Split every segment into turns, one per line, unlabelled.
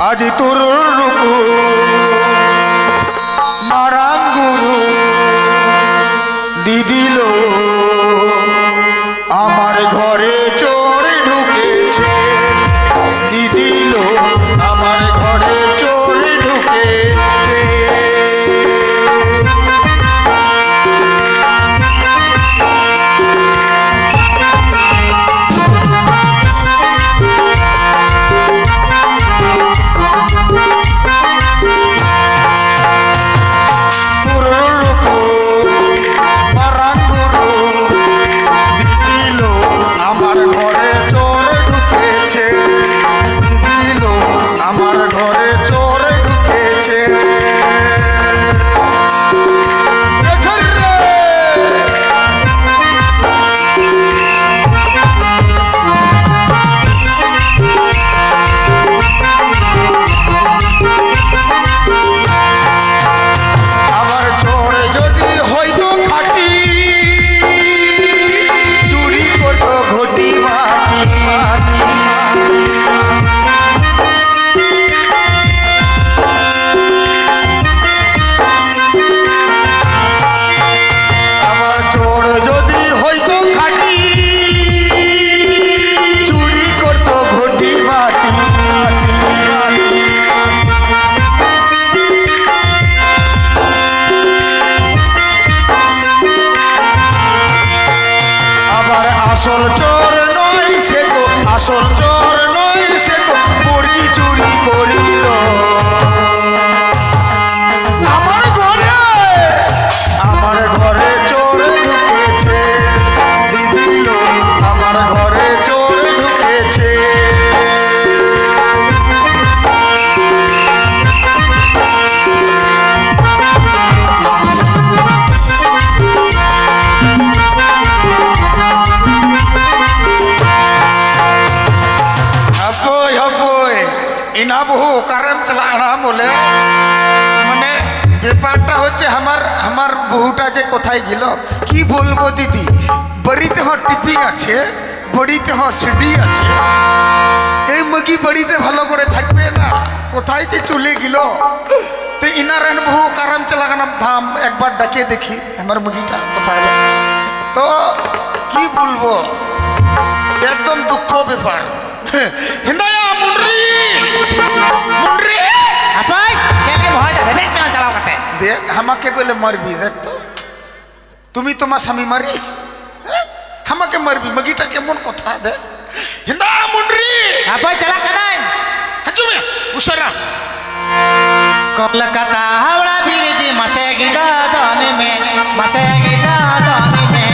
আজ তোর রুকু মারাঙ্গুরু দিদিল আমার ঘরে চোর ঢুকেছে দিদিল আমার ঘরে চোর ঢুকেছে আসল চোর নয় সে তো আসল চোর নয় সে তো পড়ি চুরি করিল আমার ঘরে চোর ঢুকেছে দিদিল আমার ঘরে চোর ঢুকেছে ইনা বহু কারণ চালানা বলে মানে ব্যাপারটা হচ্ছে আমার বহুটা যে কোথায় গেল কি বলবো দিদি বাড়িতে টিপি আছে বড়িতে সিডি আছে এই মগি বাড়িতে ভালো করে থাকবে না কোথায় যে চলে গেল তো ইনারেন বহু কারণ চালানা ধাম একবার ডাকে দেখি আমার মগিটা কোথায় তো কি বলবো একদম দুঃখ ব্যাপার হিন্দায়া মুন্ডরি মুন্ডরি
আপাই ছেলে ভয় দেবে না চালাও কাতে
দেখ আমাকে বলে মারবি দেখ তো তুমি তোমার স্বামী মারিস আমাকে মারবি মগিটা কেমন কথা দে হিন্দা মুন্ডরি
আপাই চালা কানাই
হাজুমে উসারা
কলকাতা হাওড়া ব্রিজ মসে গিরা দানে মে মসে গিরা দানে মে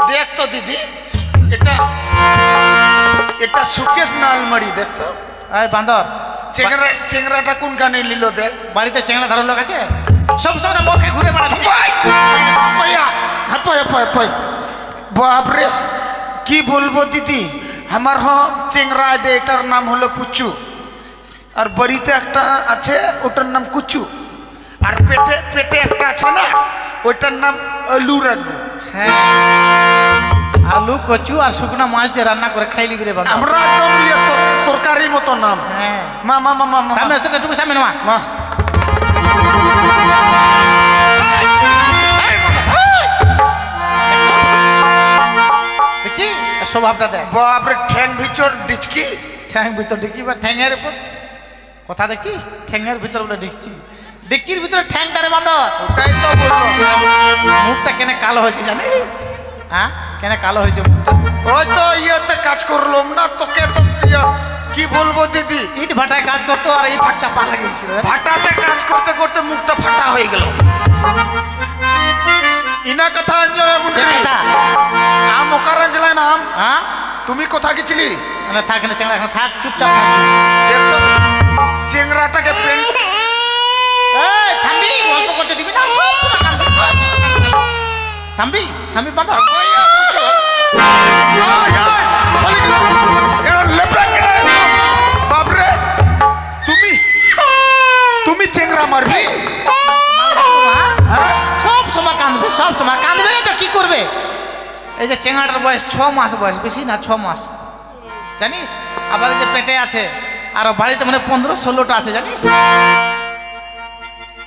देख तो दीदी এটা সুকেশ না আলমারি দেখ তো
এই বান্দর
চেংরাটা কোন গানে লিলো দেখ
বাড়িতে চেংড়া ধরার লোক আছে সব সময় মদ খেয়ে ঘুরে বেড়াবি
বাপ রে কি বলবো দিদি আমার চেংরা দে এটার নাম হলো পুচু আর বাড়িতে একটা আছে ওটার নাম কুচু আর পেটে পেটে একটা আছে না ওটার নাম আলু রাখবো
হ্যাঁ আলু কচু আর শুকনা মাছ দিয়ে রান্না করে খাইলি রে বাবা
আমরা একদম তরকারি মতো নাম
হ্যাঁ
মা মা মা মা
সামনে একটু সামনে মা
মা
স্বভাবটা দেখ।
বাপরে ঠ্যাং ভিতর ডিচকি।
ঠ্যাং ভিতর ডিকি বা ঠ্যাঙের উপর কথা দেখছিস? ঠ্যাঙের ভিতর বলে ডিকছি, ডিকির ভিতরে ঠ্যাংটারে বাঁধো।
ওটাই তো বললো।
মুখটা কেন কালো হয়েছে জানি? হ্যাঁ কেন কালো হয়েছে মুখটা?
ওই তো ইয়েতে কাজ করলাম না তোকে তো কি বলবো দিদি,
ইট ভাটায় কাজ করতো আর ইট ভাট চাপা লাগিয়েছিল।
ভাটাতে কাজ করতে করতে মুখটা ফাটা হয়ে গেল। ইনা কথা আম ওকার জেলায় নাম।
হ্যাঁ
তুমি কোথা গেছিলি?
মানে থাক না চেংড়া, এখন থাক, চুপচাপ থাক।
দেখতো চেংড়াটাকে
থামবি, গল্প করতে দিবি না? থামবি থামবি বাঁধা।
বাপরে তুমি তুমি চেংড়া মারবি?
সব সময় কাঁদবে, সব সময় কাঁদবে না তো কি করবে? এই যে চেঙ্গাটার বয়স 6 মাস বয়স, বেশি না 6 মাস জানিস। আবার এই যে পেটে আছে, আর বাড়িতে মানে 15-16টা আছে জানিস।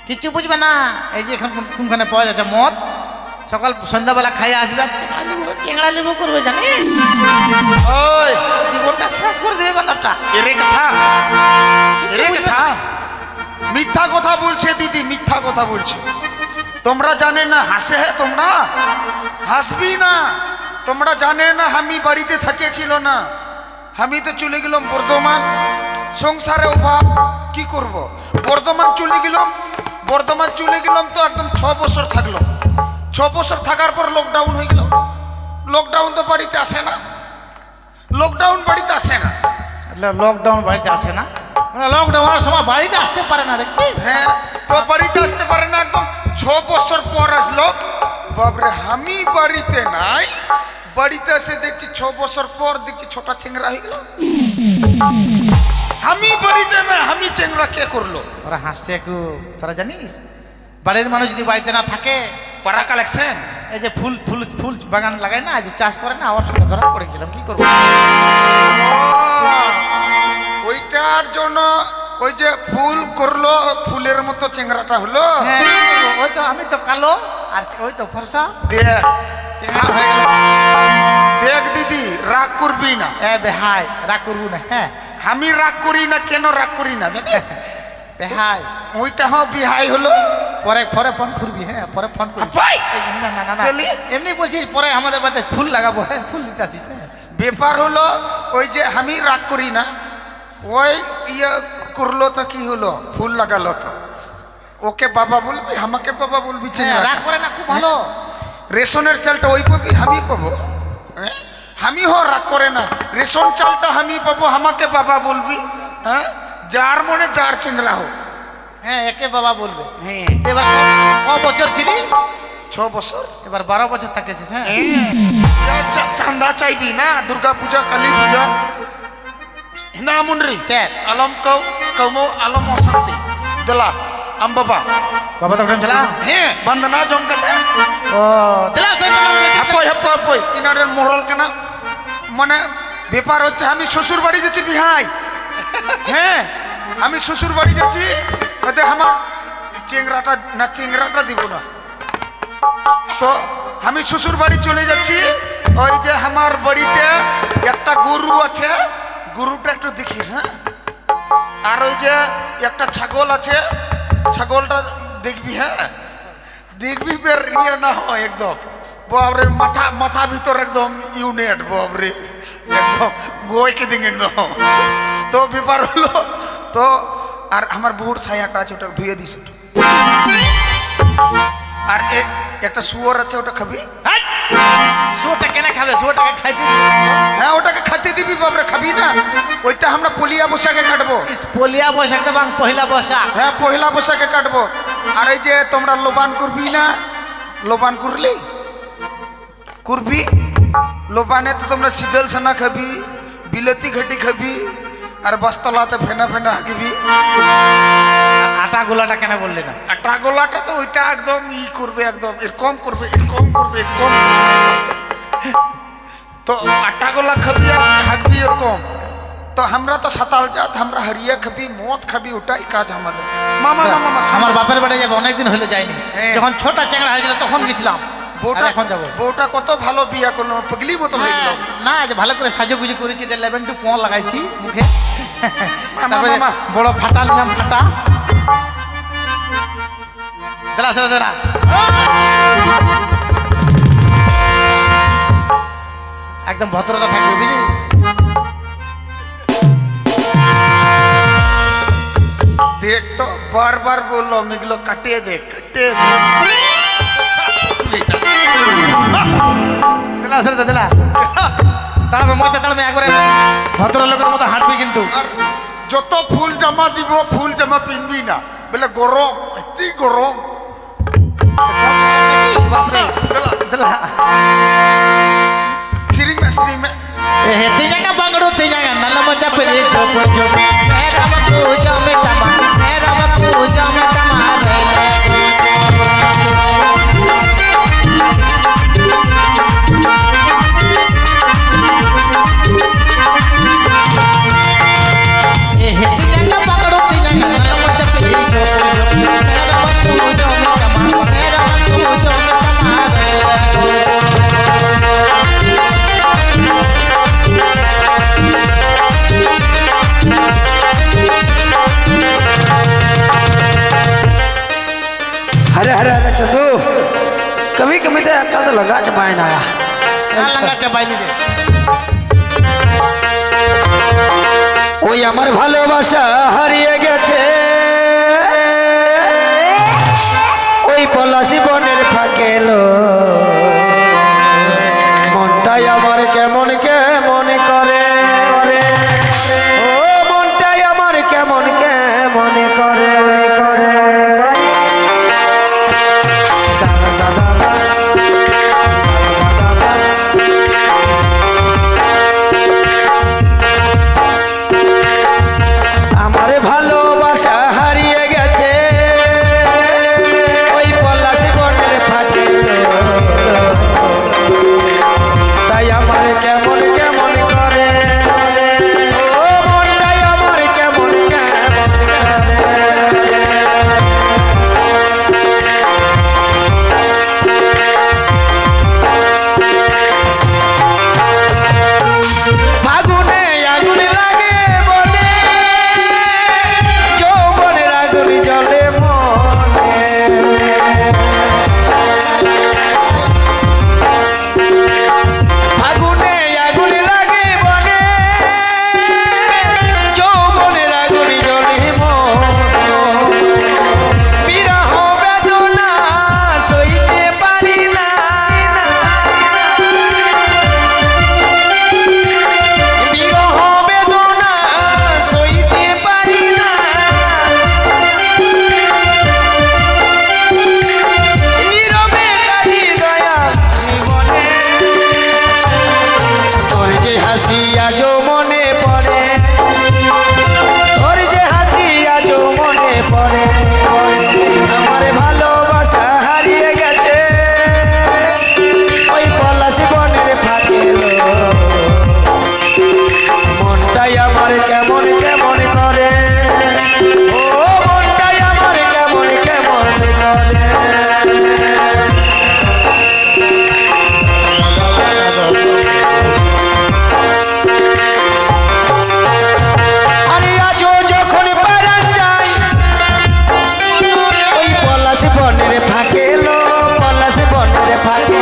কিচ্ছু বুঝবে না। এই যে এখন কোনখানে পাওয়া যাচ্ছে মদ, সকাল সন্ধ্যাবেলা খাইয়ে আসবে আর চেংড়া লেবু করবে জানিস।
ওই
জীবনটা শেষ করে দেবে বান্ধবটা।
এরে কথা, এরে কথা মিথ্যা কথা বলছে দিদি, মিথ্যা কথা বলছে। তোমরা জানে না হাসে হে, তোমরা হাসবি না। তোমরা জানে না আমি বাড়িতে থাকিয়েছিল না, আমি তো চলে গেলাম বর্ধমান। সংসারে অভাব, কি করব? বর্ধমান চলে গেলাম। বর্ধমান চলে গেলাম তো একদম 6 বছর থাকলো। 6 বছর থাকার পর লকডাউন হয়ে গেল। লকডাউন তো বাড়িতে আসে না, লকডাউন বাড়িতে আসে না।
লকডাউন বাড়িতে আসে না, লকডাউনের সময় বাড়িতে আসতে পারে না দেখছিস?
হ্যাঁ তো বাড়িতে আসতে পারে না, একদম 6 বছর পর আসলো। বাবরে আমি বাড়িতে নাই, বাড়িতে এসে দেখছি 6 বছর পর দেখছি ছোটা চেংড়া হয়ে গেল। আমি বাড়িতে না, আমি চেংড়া কে করলো?
ওরা হাসছে একটু, তোরা জানিস বাড়ির মানুষ যদি বাড়িতে না থাকে,
পাড়া কালেকশন
এই যে ফুল ফুল ফুল বাগান লাগায় না, যে চাষ করে না, আমার সঙ্গে ধরা পড়ে গেলাম, কি করবো?
ওইটার জন্য ওই যে ফুল করলো, ফুলের মতো চেংড়াটা হলো।
হ্যাঁ ওই তো, আমি তো কালো আর ওই তো ফর্সা।
দেখ
চেংড়া হয়ে গেল।
দেখ দিদি, রাগ করবি না।
বেহাই, রাগ করবো না। হ্যাঁ
আমি রাগ করি না, কেন রাগ করি না জানিস?
বেহাই
ওইটা হ বিহাই হলো।
পরে পরে ফোন করবি। হ্যাঁ পরে ফোন করবি। না না না না, এমনি বলছিস পরে আমাদের বাড়িতে ফুল লাগাবো। হ্যাঁ ফুল দিতে আসিস। হ্যাঁ
ব্যাপার হলো ওই যে আমি রাগ করি না, ওই ইয়ে করলো তো কি হলো, ফুল লাগালো তো ওকে বাবা বলবি, আমাকে বাবা বলবি।
রাগ করে না, খুব ভালো।
রেশনের চালটা ওই পাবি, আমি পাবো। হ্যাঁ আমি হ রাগ করে না, রেশন চালটা আমি পাবো, আমাকে বাবা বলবি। হ্যাঁ যার মনে যার চেংড়া হোক।
হ্যাঁ একে বাবা বলবে।
হ্যাঁ
এবার ক বছর ছিলি?
6 বছর।
এবার 12 বছর থাকিস। হ্যাঁ
চান্দা চাইবি না, দুর্গা পূজা, কালী পূজা। হিন্দা মুন্ডরি আলম কৌমো আলম অশান্তি দিলা আম বাবা
বাবা তো চলা।
হ্যাঁ বন্দনা জমকাতে
ও দিলা
হাপই হাপই হাপই ইনারের মোড়ল কেনা। মানে ব্যাপার হচ্ছে আমি শ্বশুর বাড়ি যাচ্ছি বিহাই। হ্যাঁ আমি শ্বশুর বাড়ি যাচ্ছি, ওতে আমার চেংড়াটা না, চেংড়াটা দিব না তো আমি শ্বশুর বাড়ি চলে যাচ্ছি। ওই যে আমার বাড়িতে একটা গরু আছে, গরুটা একটু দেখিস। হ্যাঁ আর ওই যে একটা ছাগল আছে, ছাগলটা দেখবি। হ্যাঁ দেখবি বের ইয়ে না হয় একদম বাবরে, মাথা মাথা ভিতর একদম ইউনিট বাবরে, একদম গোয়কে দিন একদম। তো ব্যাপার হলো তো, আর আমার বহুর ছায়াটা আছে, ওটা ধুয়ে দিস। আর একটা শুয়োর আছে, ওটা খাবি।
শুয়োরটা কেন খাবে? শুয়োরটাকে খাইতে দিবি।
হ্যাঁ ওটাকে খাইতে দিবি বাবরে, খাবি না? ওইটা আমরা পলিয়া বৈশাখে কাটবো।
পলিয়া বৈশাখ তো বাং পহিলা বৈশাখ।
হ্যাঁ পহিলা বৈশাখে কাটবো। আর এই যে তোমরা লোবান করবি না, লোবান করলি করবি, লোবানে তো তোমরা শীতল সানা খাবি, বিলতি ঘাটি খাবি, আর বস্তলাতে ফেনা ফেনা হাঁকিবি।
আটা গোলাটা কেন বললি না?
আটা গোলাটা তো ওইটা একদম ই করবে, একদম এরকম করবে, এরকম করবে, এরকম। তো আটা গোলা খাবি আর হাঁকবি এরকম। তো আমরা তো সাতাল জাত, আমরা হারিয়া খাবি, মদ খাবি, ওটাই কাজ আমাদের। মামা মামা
আমার বাপের বাড়ি যাবে, অনেকদিন হলে যায়নি।
হ্যাঁ।
যখন ছোটা চেংড়া হয়েছিল তখন গেছিলাম।
বউটা
এখন যাবো
বউটা কত ভালো বিয়া করলো পাগলি মতো হয়ে গেল।
না যে ভালো করে সাজুগুজি করেছি 11 টু প লাগাইছি মুখে
মামা,
তারপরে
মামা।
বড় ফাটা নিলাম ফাটা দেলা সেরা দেলা একদম ভদ্রতা থাকবে বুঝলি
देख तो बार बार बोल लो मिगलो कटे दे
দেলা সেরা দেলা তাহলে মজা তাহলে একবারে ভদ্র লোকের মতো হাঁটবি কিন্তু
और जो तो फूल जमा দিব फूल जमा पिनबी ना बोले गरम इतनी गरम
বাপরে দেলা
सिरिंग में
ते जाएगा बंगड़ो ते जाएगा नल्ला मजा पे ले जो मेरा मत जा में तमा मेरा मत जा में तमा ए हे ते जाएगा बंगड़ो ते जाएगा नल्ला मजा पे ले जो मेरा मत जा में तमा मेरा मत जा में
अरे अरे अरे चंदू कभी कभी तो अक्ल तो लगा चपाए ना आया
लगा चपाइली दे
ওই আমার ভালোবাসা হারিয়ে গেছে ওই পলাশি বনের ফাঁকে লো মনটাই আমার কেমন কেমন করে ও মনটাই আমার কেমন কেমন করে আমার ভালোবাসা হারিয়ে গেছে ওই পলাশি বনের ফাঁকে তাই আমার কেমন কেমন করে ও মনটাই আমার কেমন কেমন করে ফাগুনে আগুন লাগে বনে যৌবনের আগুন জ্বলে মনে ফাগুনে আগুন লাগে বনে যৌবনের আগুন জ্বলে মনে বিরহ বেদনা সইতে পারি না বিরহ বেদনা সইতে পারি না নীরবে কাঁদি দয়া জীবনে তোর যে হাসি আজও মনে পড়ে তোর যে হাসি আজও মনে পড়ে আমার ভালোবাসা হারিয়ে গেছে ওই পলাশি বনের ফাঁকে লো মনটাই আমার কেমন কেমন করে ও মনটাই আমার কেমন কেমন করে আরে আজও যখন পারান যায় ওই পলাশি বনের ফাঁকে লো পলাশি বনের ফাঁকে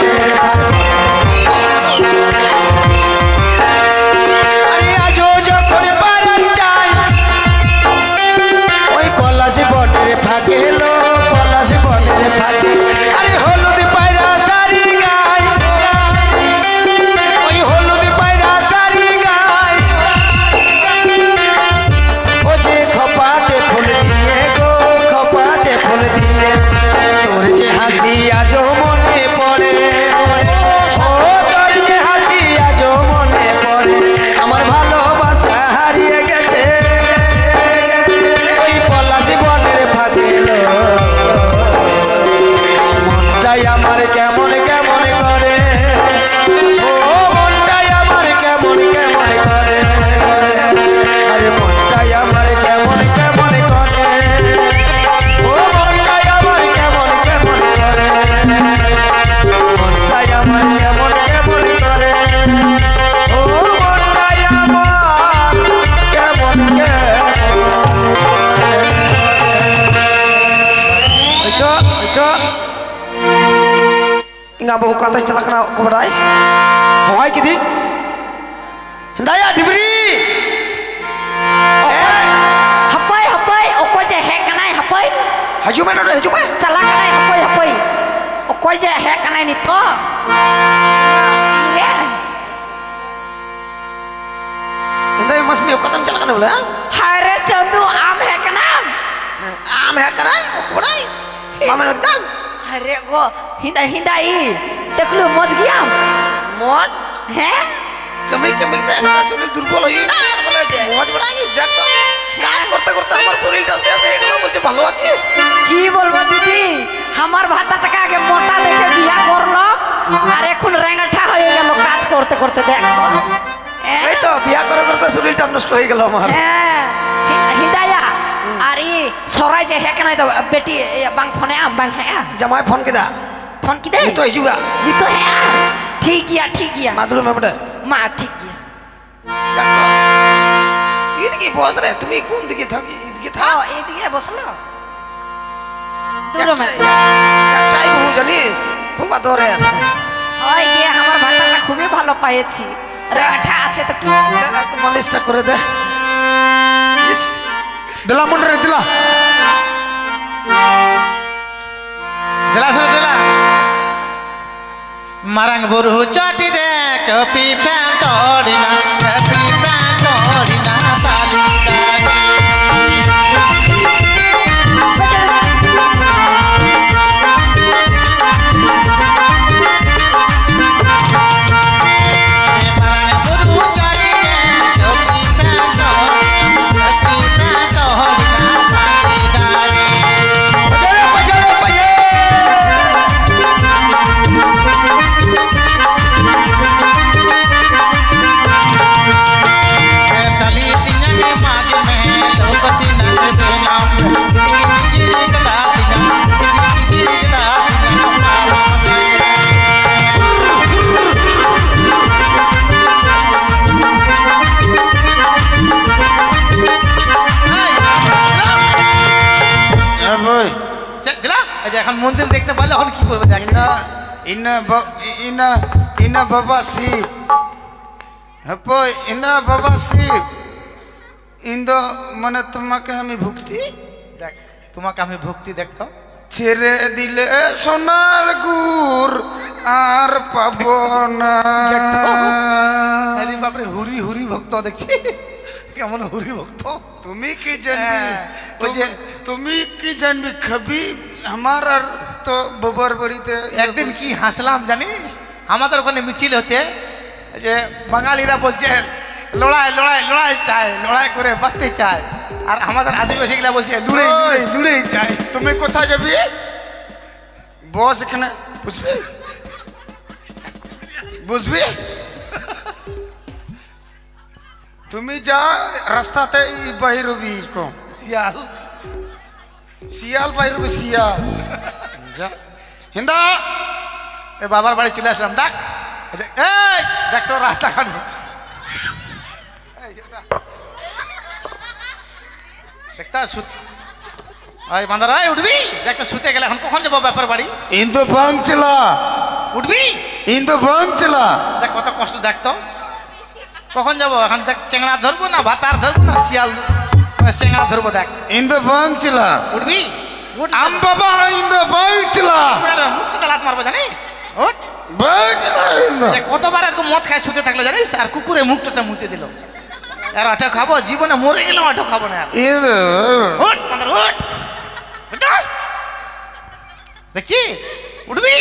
আরে আজও যখন পারান যায় ওই পলাশি বনের ফাঁকে লো পলাশি বনের ফাঁকে আরে হলুদ পায়রা শাড়ি গায় ওই হলুদ পায়রা শাড়ি গায় ও যে খপাতে ফুল দিয়ে গো খপাতে ফুল দিয়ে তোর যে হাসি আজও মনে পড়ে ও তোর যে হাসি আজও মনে পড়ে আমার ভালোবাসা হারিয়ে গেছে ওই পলাশি বনের ফাঁকে লো মনটাই আমার কেমন কেমন করে ও মনটাই আমার কেমন কেমন করে আরে মনটাই আমার কেমন কেমন করে ও মনটাই আমার কেমন কেমন করে तो इंगा बहु काता चला कना कबड़ाई होय किदी हिंदाया डिबरी
हपई हपई ओको जे है कनाय हपई
हजू में हजू में
चला कनाय हपई हपई ओको जे है कनाय नि तो
हिंदाया मसनी कदम चला कना बोले
हरे चंदू आम है कना
आम है कना कबड़ाई मामा लगता
अरे गो हिंदा हिंदाई देखलू मज गया
मौज
है
कमी कमी एकदा शरीर दुर्बल হই না বলে যে মজ বড়াই দেখ তো কাজ করতে করতে আমার শরীরটা শেষ হয়ে গেল বলছে ভালো আছিস
কি বলবো দিদি আমার ভাতা টাকা আগে মোটা দেখে বিয়া করলো আর এখন রেঙ্গাঠা হয়ে গেল কাজ করতে করতে দেখো
এই তো বিয়া করে করতে শরীরটা নষ্ট হয়ে গেল আমার
হ্যাঁ হিদায়া আর ই সরাই যে হ্যাঁ কেন তো বেটি বাং ফোনে আম বাং হ্যাঁ
জামাই ফোন কেদা
ফোন কি দে
নি তো হিজুবা
নি তো হ্যাঁ ঠিক গিয়া
মাদুর মেবড়ে
মা ঠিক গিয়া
এদিকে বস রে তুমি কোন দিকে থাকি এদিকে থাক
তাও এইদিকে বসলো দূর মে
একটাই বহু জানিস খুব আদরে
হয় গিয়ে আমার ভাতাটা খুবই ভালো পাইছি রেঙ্গাঠা আছে তো কি
একটু মালিশটা করে দে ইস
দিলা মুন্ডে দিলা
দিলা সরে দিলা মারাং বুরু চাটি রে কপি প্যান্ট অড়িনা কপি প্যান্ট অড়িনা বালিকা এখন মন্দির দেখতে পারলে এখন কি করবে দেখ
ইনা ইনা ইনা বাবা শিব হপো ইনা বাবা শিব ইন্দো মানে তোমাকে আমি ভক্তি
দেখ তোমাকে আমি ভক্তি দেখতো
ছেড়ে দিলে সোনার গুড় আর পাবো না
আরে বাপরে হুরি হুরি ভক্ত দেখছি কেমন হুরি ভক্ত
তুমি কি জানবি
ওই যে
তুমি কি জানবি খাবি আমার আর তো বাবার বাড়িতে
একদিন কি হাসলাম জানিস আমাদের ওখানে মিছিল হচ্ছে যে বাঙালিরা বলছে লড়াই লড়াই লড়াই চায় লড়াই করে বাঁচতে চায় আর আমাদের আদিবাসীগুলা বলছে লুড়ে লুড়ে লুড়েই চায়
তুমি কোথায় যাবি বস এখানে বুঝবি বুঝবি তুমি যা রাস্তাতে বাইরবি
শিয়াল
শিয়াল বাইরবি শিয়াল যা হিন্দা
এ বাবার বাড়ি চলে আসলাম ডাক এই দেখ তো রাস্তা খান দেখতা সুত ওই বান্দার ওই উঠবি দেখ তো শুতে গেলে এখন কখন যাবো ব্যাপার বাড়ি
ইন্দু ভাঙছিলা
উঠবি
ইন্দু ভাঙছিলা
দেখ কত কষ্ট দেখতো কখন যাবো এখন দেখ চেংড়া ধরবো না ভাতার ধরবো না শিয়াল চেংড়া ধরবো দেখ
ইন্দু ভাঙছিলা
উঠবি
আম বাবা ইন্দু ভাঙছিলা
মুখ তো চালাতে মারবো জানিস উঠ
ভাঙছিলা ইন্দু
কতবার আজকে মদ খায় শুতে থাকলো জানিস আর কুকুরে মুখটা মুছে দিল আর আটা খাবো জীবনে মরে গেলাম আটা খাবো না আর
ইন্দু
উঠ বান্দর উঠ দেখছিস উঠবি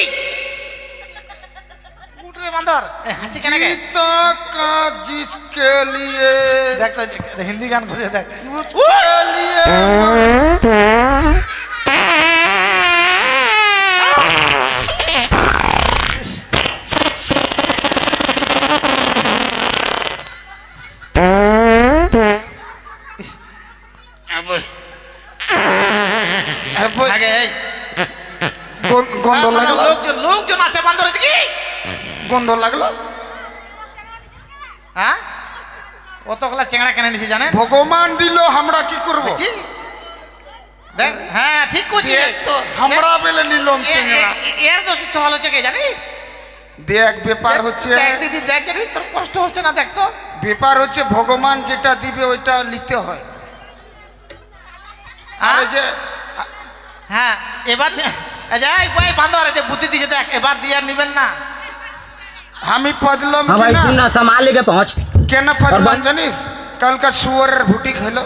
উঠ রে বান্দর হাসি কেন
जीता का जिसके लिए
দেখ তো হিন্দি গান করে দেখ
उसके लिए
আগে এই
গন্ধ লাগলো
লোকজন লোকজন আছে বান্দর এদিকে
গন্ধ লাগলো
হ্যাঁ অতগুলা চেংড়া কেন নিছে জানেন
ভগবান দিল আমরা কি করব
জি দেখ হ্যাঁ ঠিক করছিস
দেখ তো আমরা বেলে নিলাম চেংড়া
এর তো চল হচ্ছে কে জানিস
দেখ ব্যাপার হচ্ছে
দেখ দিদি দেখ জানিস তোর কষ্ট হচ্ছে না দেখ তো
ব্যাপার হচ্ছে ভগবান যেটা দিবে ওইটা নিতে হয় আর এই যে
হ্যাঁ এবার যাই ভাই বান্ধব যে বুদ্ধি দিয়েছে দেখ এবার দিয়ে আর নিবেন না
আমি পদলাম
हाँ
কি
भाई
না
सुनना संभाल के पहुँच
কেন পদলাম জানিস কালকা শুয়ারের ভুটি খাইল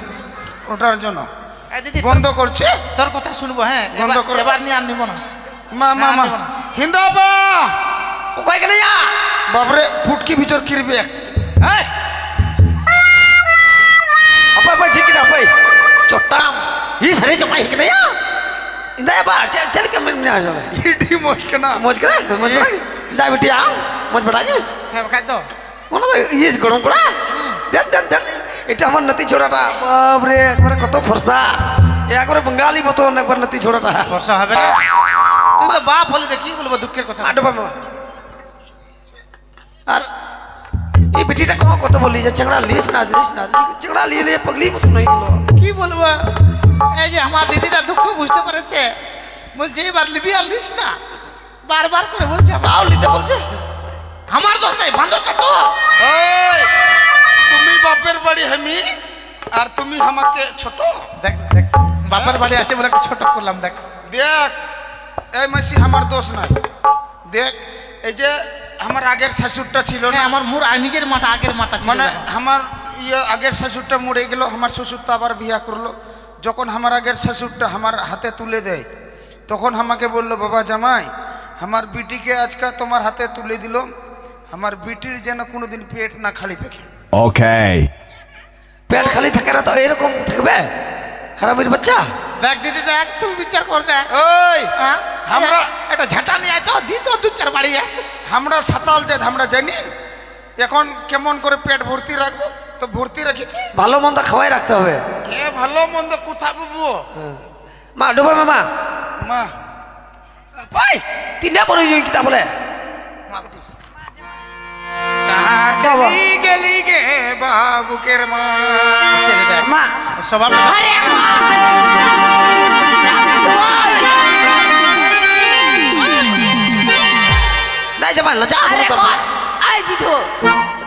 ওটার জন্য
এই দিদি
বন্ধ করছে
তোর কথা শুনবো হ্যাঁ
বন্ধ
এবার-
করো।
এবার নিয়ে আর নিব না
মা মা মা
নিব না।
হিন্দাবা
ও কই কেন যা
বাবরে ফুটকি ভিতর কিরবে
এই,
apa apa cik kita apa cotam ini sari cuma hik na ya indah ya pak cel ke mana aja
ইডি মস্কে না
moj kena moj kena indah beti ya moj beraja
হ্যাঁ খাই তো
mana yes gorong kura dan itu আমার নাতি ছোড়াটা বাপরে একবারে কত ফর্সা একবারে বাঙালি মতন একবার নাতি ছোড়াটা
বর্ষা হবে না তুই তো বাপ হলে যে কি বলবো দুঃখের কথা
আটো বাবা আর এই বেটিটা কত বলি যে চেংড়া লিস না চেংড়া লিয়ে পগলি মতন হয়ে গেল
কি বলবো এই যে আমার দিদিটা দুঃখ বুঝতে পেরেছে বলছে এবার লিবি আর লিস না বারবার করে বলছে
তাও নিতে বলছে
আমার দোষ নাই বান্ধবটা দোষ
ওই তুমি বাপের বাড়ি আমি আর তুমি আমাকে ছোট
দেখ দেখ বাপের বাড়ি আসে বলে একটু ছোট করলাম দেখ
দেখ এই মাসি আমার দোষ নাই দেখ এই যে আমার আগের শাশুড়টা ছিল না
হ্যাঁ আমার মোর নিজের মাটা আগের মাটা ছিল
মানে
যখন।
আমার আগের শাশুড়টা মরে গেল আমার শ্বশুর তো আবার বিয়া করলো যখন আমার আগের শাশুড়টা আমার হাতে তুলে দেয় তখন আমাকে বললো বাবা জামাই আমার বিটিকে আজকে তোমার হাতে তুলে দিল আমার বিটির যেন কোনোদিন পেট না খালি থাকে
Okay.
পেট খালি থাকে না তো এরকম থাকবে হারামির বাচ্চা
দেখ দিদি দেখ তুই বিচার কর দেখ
ওই
হ্যাঁ
আমরা
একটা ঝাঁটা নিয়ে আয় তো দিত দু চার বাড়ি যায়
আমরা সাতাল যে আমরা জানি এখন কেমন করে পেট ভর্তি রাখবো তো ভর্তি রেখেছি
ভালো মন্দ খাওয়াই রাখতে হবে
এ ভালো মন্দ কোথা বুবু
মা ডুবা মামা
মা
ওই তিনটা পরে যাই কিতা বলে
কাহা চলি গেলি গে বাবুকের মা
মা
সবার
আরে
নাই জামাই লজা
আরে আই বিধু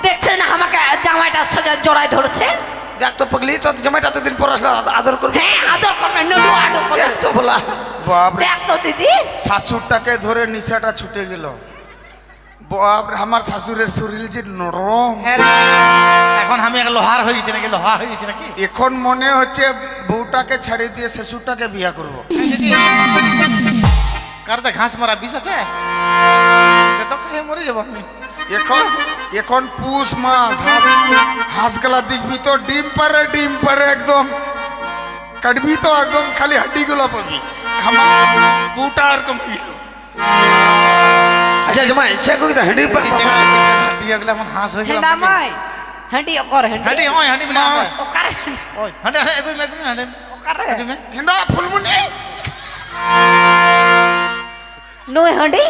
দেখছেন আমাকে জামাইটা সোজা জড়াই ধরছে
দেখ তো পগলি তো জামাইটা দিন পর আসলে আদর করবে
হ্যাঁ আদর করবে নলু আদর করবে
দেখ তো বলা
বাপরে
দেখ তো দিদি
শাশুড়টাকে ধরে নিশাটা ছুটে গেল বাপরে আমার শাশুড়ের শরীর যে নরম
হ্যাঁ রে, এখন আমি এক লোহার হয়ে গেছি নাকি লোহা হয়ে গেছি নাকি
এখন মনে হচ্ছে বউটাকে ছাড়িয়ে দিয়ে শ্বশুরটাকে বিয়া করব
কার তো ঘাস মারা বিষ আছে দে তো খেয়ে মরে যাবো আমি
এখন এখন পুষ মাস হাঁসগুলা দেখবি তো ডিম পারে একদম কাটবি তো একদম খালি হাড্ডি গুলো পাবি আমার বউটা এরকম হইল
আচ্ছা জামাই ইচ্ছা করি তো হেঁটে
দিয়ে গেলে আমার হাঁস হয়ে গেল
হেন্দা মাই হাঁটি অকর হাঁটি
হাঁটি ওই হাঁটি না
ওকার
ওই হাঁটি এগুই মে হাঁটি
ওকার
হাঁটি মে
হিন্দা ফুলমুনি
নই হাঁটি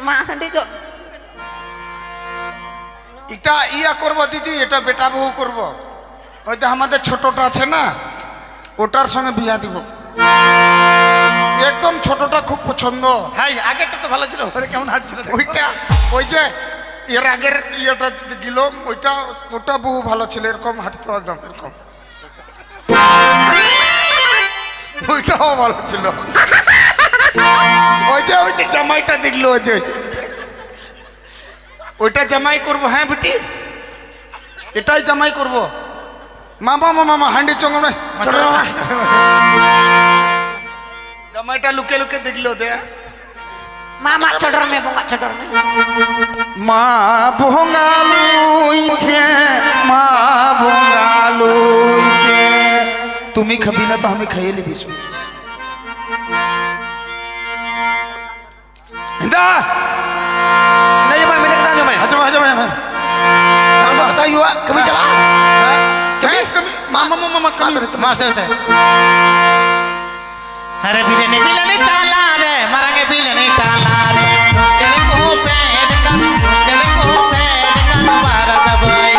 মা হাঁটি তো
এটা ইয়া করব দিদি এটা বেটা বউ করব ওই তো আমাদের ছোটটা আছে না ওটার সঙ্গে বিয়া দিব একদম ছোটটা খুব পছন্দ
হ্যাঁ আগেরটা তো ভালো ছিল ওরে কেমন হাঁটছিল
ওইটা ওই যে এর আগের ইয়েটা গেল ওটা বহু ভালো ছিল এরকম হাঁটতো একদম এরকম ওইটাও ভালো ছিল ওই যে জামাইটা দেখলো ওই যে ওইটা জামাই করব হ্যাঁ বেটি এটাই জামাই করব মামা মামা হান্ডি চঙ্গ নয় জামাইটা লুকে লুকে দেখলো দে
মামা চডর মে বঙ্গা চডর মে
মা ভোঙ্গালুই পে মা ভোঙ্গালুই পে তুমি খাবি না তো আমি খাইয়ে লিবি দা
नहीं जमाई मैंने कहा जमाई
আচ্ছা আচ্ছা
हम बता युवा कभी चला
कमी मामा मामा कमी
मास्टर थे अरे बिलने बिलने ताला रे मारेंगे बिलने ताला रे मुश्किल को पैद कर मुश्किल को पैद कर भारत भाई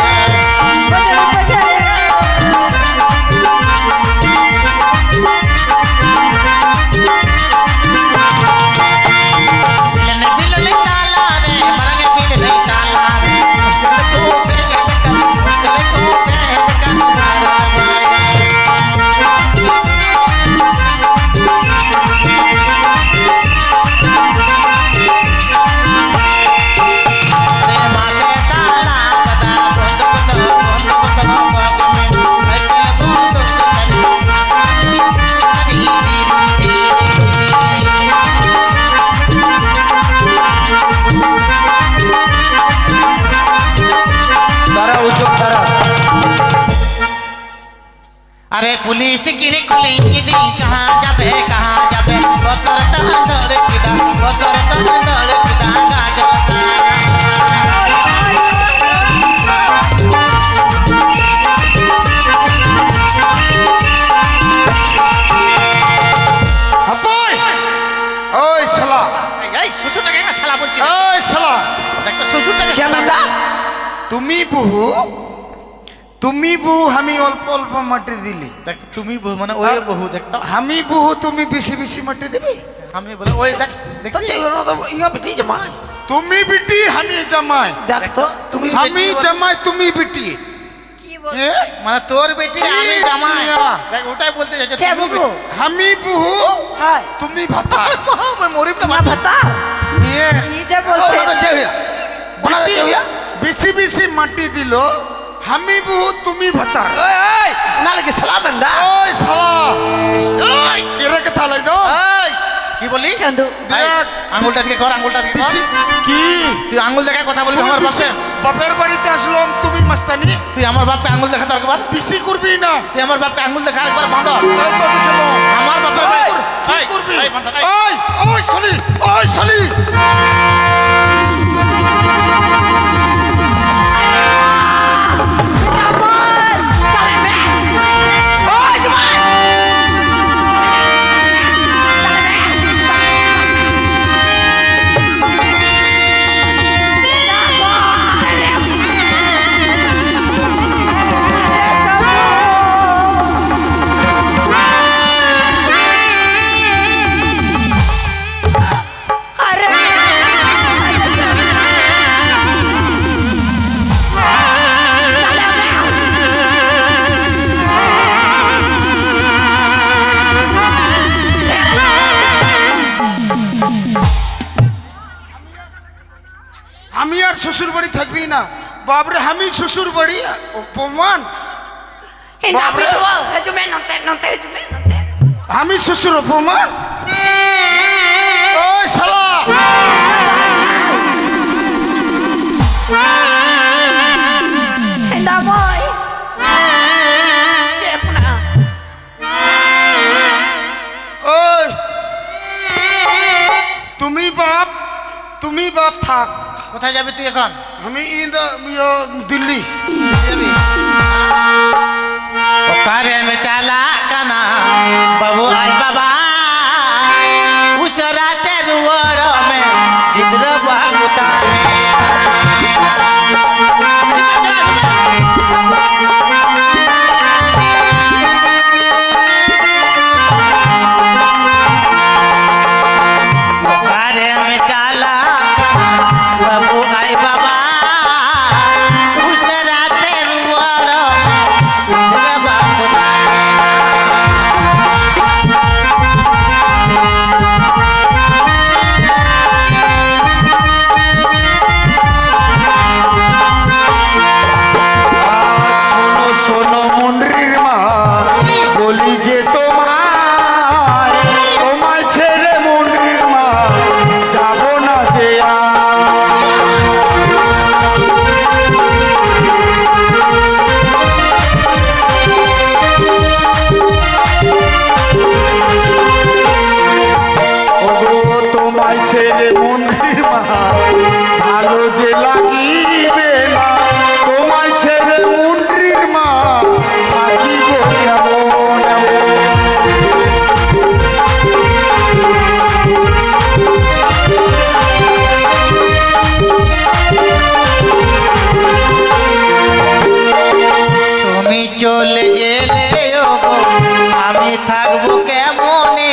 पुलिस की खुली दी कहाँ जाबे बकर तंदर किदा गाजता
ওই শালা
এই শ্বশুরটাকে না শালা বলছি
ওই শালা
দেখ তো শ্বশুরটাকে শালা
কেমনটা
তুমি বহু আমি অল্প অল্প মাটি দিলি
দেখ তুমি বহু মানে ওই বহু দেখ তো
আমি বহু তুমি বেশি বেশি মাটি দেবে
আমি বলে ওই দেখ
তো চাইবো না তো ইয়া বেটি জামাই
তুমি বিটি আমি জামাই
দেখ তো তুমি
আমি জামাই তুমি বিটি
কি বল
এ?
মানে তোর বেটি আমি জামাই
ইয়া।
দেখ ওটাই বলতে যাচ্ছে
চে বুবু
আমি বহু
হাই
তুমি ভাতা
मैं মরিম না
মা ভাতা
এ,
কি যে বলছে
ওনা তো চাইবো ওনা তো চাইবো
বেশি বেশি মাটি দিল আমি বহু তুমি ভাতা
ওই ওই না লাগে সালাম দা
ওই শালা
ওই
এরা কে থালাই দাও
এই কি বলি
চন্দু
দেখ
আঙ্গুলটা দিকে কর আঙ্গুলটা দিকে কর
বেশি কি
তুই আঙ্গুল দেখা কথা বলবি
তুমি
আমার
বেশি-
বাপে
বাপের বাড়িতে আসলাম তুমি মাস্তানি
তুই আমার বাপকে আঙ্গুল দেখা তোর একবার
বেশি করবি না
তুই আমার বাপকে আঙ্গুল দেখা একবার বাঁধ
এই তো দেখলো
আমার বাপের
এই,
বাড়ি
কি
এই,
করবি
এই, বাঁধা নাই।
ওই ওই শালি ওই শালি
ওই জামাই
আরে
আমি আর শ্বশুর বাড়ি থাকবি না বাবরে আমি শ্বশুর বাড়ি অপমান
হিন্দা
বাপরে।
বিটু হেজুমে নতে হেজুমে নতে
আমি শ্বশুর অপমান ওই শালা
হিন্দা বই চে পুনা
ওই তুমি বাপ থাক
কোথায় যাবি তুই এখন
আমি দিল্লি
যাবি कारे में चाला काना बाबू आई बाबा उस राते रुआरो में गिद्र बाबूता कारे में चाला बाबू आई बाबा उस राते रुआरो में गिद्र बाबूता
শোনো শোনো মুন্ডরির মা বলি যে তোমায় ছেড়ে মুন্ডরির মা যাব না যে ওগো তোমায় ছেড়ে মুন্ডরির মা ভালো যে লাগিবে না তোমায় ছেড়ে মুন্ডরির মা থাকিব কেমন
তুমি চলে গেলে ওগো আমি থাকবো কেমনে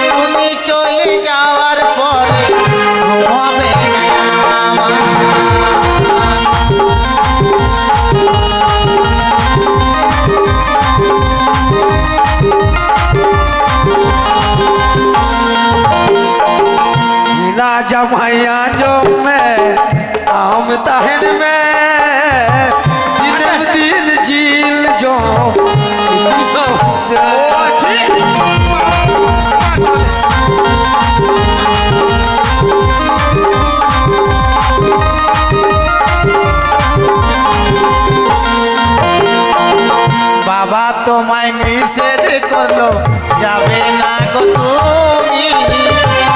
তুমি চলে যাওয়ার পরে ঘুমাবে না আমার।
ना जमाया जो मैं आम तहन में दिन दिन झील जो
बाबा तो তোমায় নিষেধ করলো যাবে না গো তুমি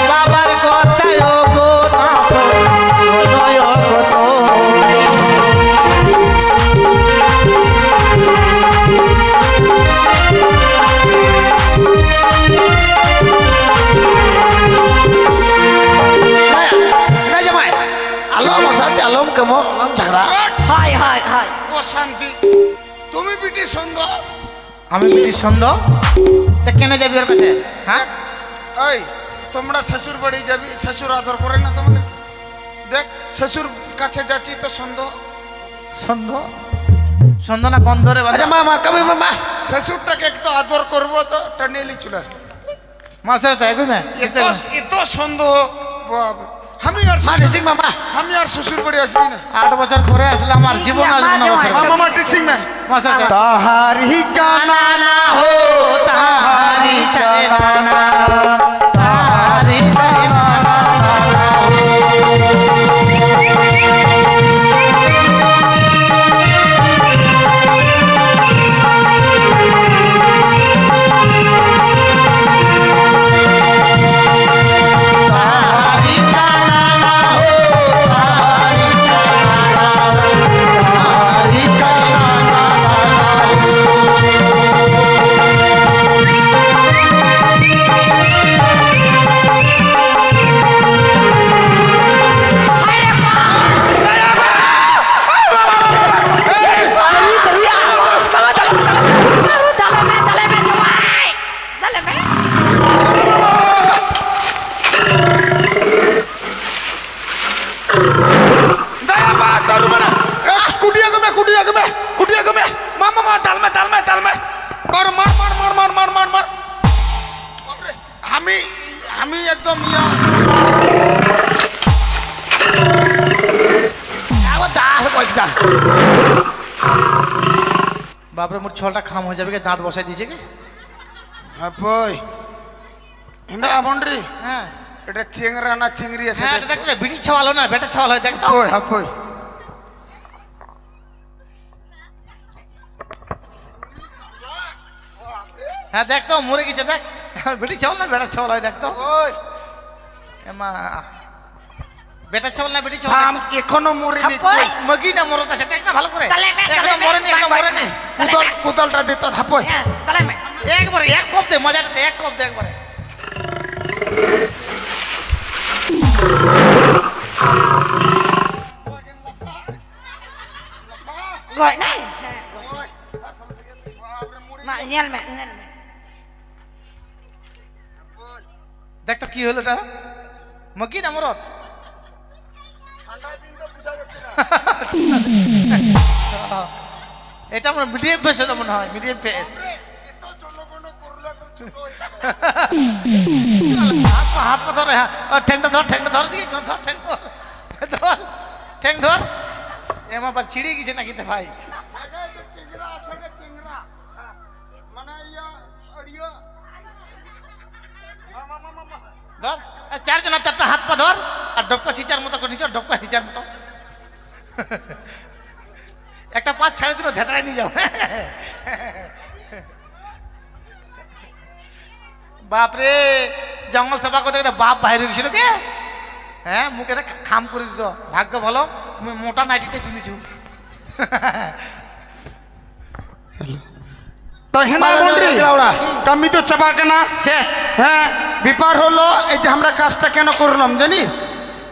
বাবার কথায় ও গো না শোনো গো তুমি
আলম সাথে আলম কেমন আলম ঝগড়া
হাই হাই হাই
ও শান্তি তুমি বিটি সুন্দর
আমি বলি সুন্দর তা কেন যাবি ওর কাছে হ্যাঁ
এই তোমরা শ্বশুর বাড়ি যাবি শ্বশুর আদর করে না তোমাদের দেখ শ্বশুর কাছে যাচ্ছি তো সুন্দর
সুন্দর সুন্দর না গন্ধ রে বাজা
আচ্ছা মা কবে মা
শ্বশুরটাকে একটু আদর করবো তো টানিয়ে চলে আসবো
মাসের তো এগুই না
এত সুন্দর আমি আর
মা
শ্বশুর-
সিং মামা
আমি আর শ্বশুর বাড়ি আসবি না
8 বছর পরে আসলাম আর জীবন আসবে না
জামাই।
মামা মামা টিসিং না
মাসের তো
তাহারি কানা না
हो तारी ताना तारी ताना तारी ताना ना हो तारी ताना तारी ताना
मारू दले में जमाई दले में
दया बा करू बना कुटिया को मैं मामा मामा ताल में मार बाप रे हामी एकदम या
আবার দাস বইটা
बापरे मोर छलटा खाम हो जाबे के दांत बसाई दिছে के
बोय हिंदा बॉन्ड्री
हां
এটা চেংরা না চিংড়ি আছে
হ্যাঁ দেখ রে বিড়ি ছাওয়ালো না বেটা ছাওয়াল হয় দেখ তো
ওই হাপই
হ্যাঁ দেখ তো মরে গেছে দেখ বিড়ি ছাওয়াল না বেটা ছাওয়াল হয় দেখ তো
ওই
এমা বেটা ছাওয়াল না বিড়ি ছাওয়াল
থাম এখনো মরেনি
হাপই
মগি না মরত আছে দেখ না ভালো করে
দলে में
এখনো মরেনি এখনো মরেনি
কুদলটা দিতে হাপই
दले में
একবারে এক কপ দে মজাটাতে এক কপ দে একবারে
gọi này mà nhel mẹ
দেখ তো কি হলো এটা মগি না মরত এটা আমার মিডিয়াম পেস হলো মনে হয় মিডিয়াম পেস হাত পা ধরে ঠ্যাংটা ধর দিকে ধর ঠ্যাং ধর এমা বা ছিঁড়ে গেছে নাকি তো ভাই ধর চারজন চারটা হাত পা ধর আর ডক্কা ছিচার মতো করে নিচে ডক্কা হিচার মতো একটা পাঁচ ছাড়ে দিল ধেতরাই নিয়ে যাও বাপরে জঙ্গল সভা করতে গেলে বাপ বাইরে গেছিল কে হ্যাঁ মুখে খাম করে দিত ভাগ্য ভালো তুমি মোটা নাইটিতে পিঁধেছু
তো হিন্দা বন্ডি কামি তো চাবাকে না
শেষ
হ্যাঁ ব্যাপার হলো এই যে আমরা কাজটা কেন করলাম জানিস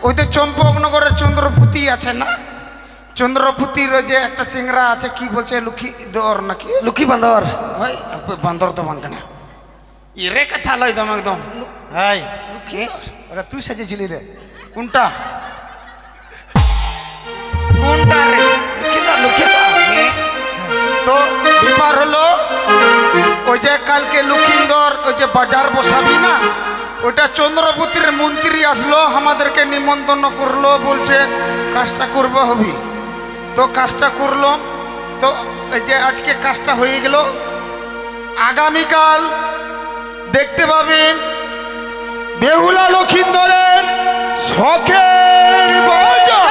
ওই তো চম্পকনগরের চন্দ্রপুতি আছে না চন্দ্রপুতির যে একটা চিংড়া আছে কি বলছে লুকি দর নাকি
লুকি বান্দর
ওই বান্দর তো বানকে না এরে কথা লই দম একদম
হাই
কি
ওটা তুই সাজিয়েছিলি রে
কোনটা কোনটা রে
লুকিটা
তো ব্যাপার হলো ওই যে কালকে লুকিন্দর ওই যে বাজার বসাবি না ওটা চন্দ্রপুতির মন্ত্রী আসলো আমাদেরকে নিমন্ত্রণ করলো বলছে কাজটা করবো হবি তো কাজটা করলাম তো এই যে আজকে কাজটা হয়ে গেল আগামীকাল দেখতে পাবেন বেহুলা লক্ষিন্দরের শখের বাজার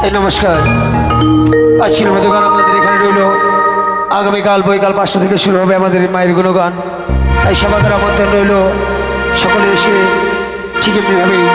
এই নমস্কার। আজকের মতো গান আমাদের এখানে রইল। আগামীকাল বৈকাল 5টা থেকে শুরু হবে আমাদের মায়ের গুণগান। তাই সবাইকার আমন্ত্রণ রইল, সকলে এসে ঠিক এমনিভাবেই